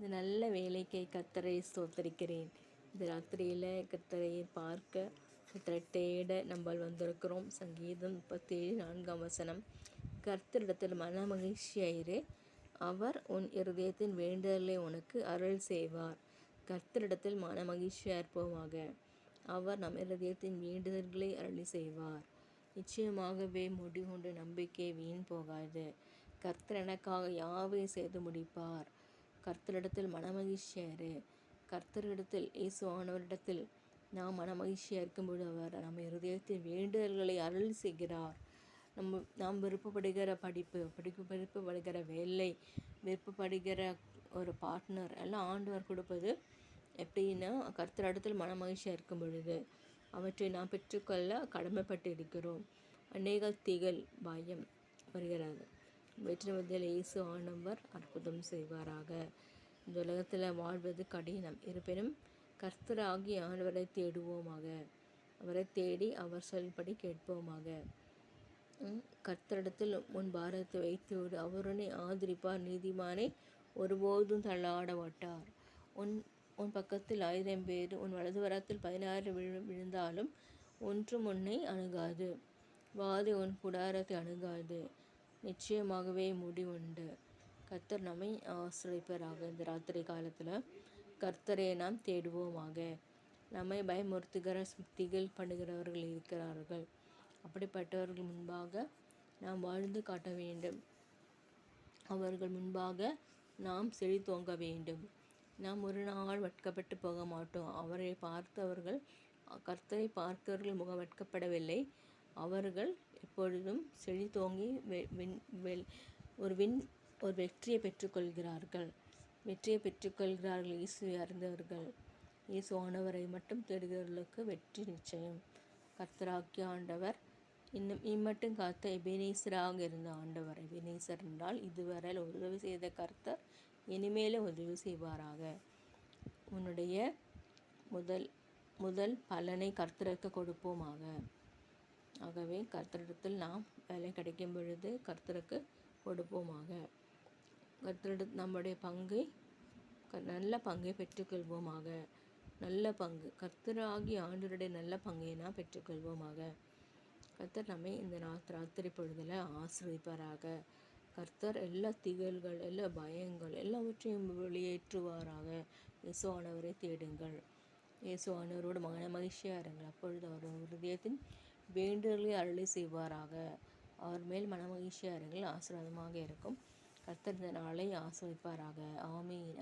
இந்த நல்ல வேலைக்கு கர்த்தரை ஸ்தோத்தரிக்கிறேன். இந்த ராத்திரியில் கர்த்தரை பார்க்க, கர்த்தரை தேட நம்ம வந்திருக்கிறோம். சங்கீதம் 37:4 கர்த்தரிடத்தில் மன மகிழ்ச்சியாயிரு, அவர் உன் இருதயத்தின் வேண்டுதலை உனக்கு அருள் செய்வார். கர்த்தரிடத்தில் மன மகிழ்ச்சியாக இருப்போமாக. அவர் நம் இருதயத்தின் வேண்டுதல்களை அருளி செய்வார். நிச்சயமாகவே முடிவுண்டு நம்பிக்கை வீண் போகாது. கர்த்தர் எனக்காக யாவை செய்து முடிப்பார். கர்த்தரிடத்தில் மனமகிழ்ச்சியாரு. கர்த்தரிடத்தில் இயேசுவானவரிடத்தில் நாம் மனமகிழ்ச்சியாக இருக்கும்போது அவர் நம்ம இருதயத்தின் வேண்டுதல்களை அருள் செய்கிறார். நாம் விருப்பப்படுகிற விருப்பப்படுகிற வேலை, விருப்பப்படுகிற ஒரு பார்ட்னர் எல்லாம் ஆண்டவர் கொடுப்பது எப்படின்னா, கர்த்தரிடத்தில் மனமகிழ்ச்சியாக இருக்கும் பொழுது அவற்றை நாம் பெற்றுக்கொள்ள கடமைப்பட்டு இருக்கிறோம். அநேக திகழ் பயம் வருகிறது. வெற்றி மத்தியில் இயேசு ஆண்டவர் அற்புதம் செய்வாராக. இந்த உலகத்தில் வாழ்வது கடினம். இருப்பினும் கர்த்தராகி ஆண்டவரை தேடுவோமாக. அவரை தேடி அவர் சொல்படி கேட்போமாக. கர்த்தரிடத்தில் உன் பாரத்தை வைத்துவிடு, அவருடனே ஆதரிப்பார். நீதிமானை ஒருபோதும் தள்ளாட மாட்டார். உன் பக்கத்தில் 1000 பேர், உன் வலதுவரத்தில் 16 விழுந்தாலும் ஒன்றும் உன்னை அணுகாது. வாதை உன் கூடாரத்தை அணுகாது. நிச்சயமாகவே முடிவுண்டு. கர்த்தர் நம்மை ஆசிரியப்பராக. இந்த ராத்திரி காலத்தில் கர்த்தரை நாம் தேடுவோமாக. நம்மை பயமுறுத்துகிற திகில் பண்ணுகிறவர்கள் இருக்கிறார்கள். அப்படிப்பட்டவர்கள் முன்பாக நாம் வாழ்ந்து காட்ட வேண்டும். அவர்கள் முன்பாக நாம் செழித்தோங்க வேண்டும். நாம் ஒரு நாள் வெட்கப்பட்டு போக மாட்டோம். அவரை பார்த்தவர்கள், கர்த்தரை பார்த்தவர்கள் முகம் வெட்கப்படவில்லை. அவர்கள் எப்பொழுதும் செழித்தோங்கி ஒரு வெற்றியை பெற்றுக்கொள்கிறார்கள். இயேசுவை அறிந்தவர்கள், இயேசு ஆண்டவரை மட்டும் தேடுகிறவர்களுக்கு வெற்றி நிச்சயம். கர்த்தராகிய ஆண்டவர் இம்மட்டும் காத்த எபேனேசராக இருந்த ஆண்டவர். எபேனேசர் என்றால் இதுவரை உதவி செய்த கர்த்தர் இனிமேலும் உதவி செய்வாராக. உன்னுடைய முதல் பலனை கர்த்தருக்கு கொடுப்போமாக. ஆகவே கர்த்தரிடத்தில் நாம் வேலை கிடைக்கும் பொழுது கர்த்தருக்கு கொடுப்போமாக. நம்முடைய நல்ல பங்கை பெற்றுக்கொள்வோமாக. நல்ல பங்கு கர்த்தராகி ஆண்டவருடைய நல்ல பங்கை நாம் பெற்றுக்கொள்வோமாக. கர்த்தர் நம்மை இந்த ராத்திரி பொழுதில் ஆசீர்வதிப்பாராக. கர்த்தர் எல்லா திகழ்கள், எல்லா பயங்கள் எல்லாவற்றையும் வெளியேற்றுவாராக. இயேசுவானவரை தேடுங்கள். இயேசுவானவரோடு மன மகிழ்ச்சியாக இருங்கள். அப்பொழுது அவர் இருதயத்தின் வேண்டுதல்களை அருளி செய்வாராக. அவர் மேல் மன மகிழ்ச்சியாக இருங்கள். ஆசீர்வாதமாக இருக்கும். கர்த்தர் இந்த நாளை ஆசீர்வதிப்பாராக. ஆமீன்.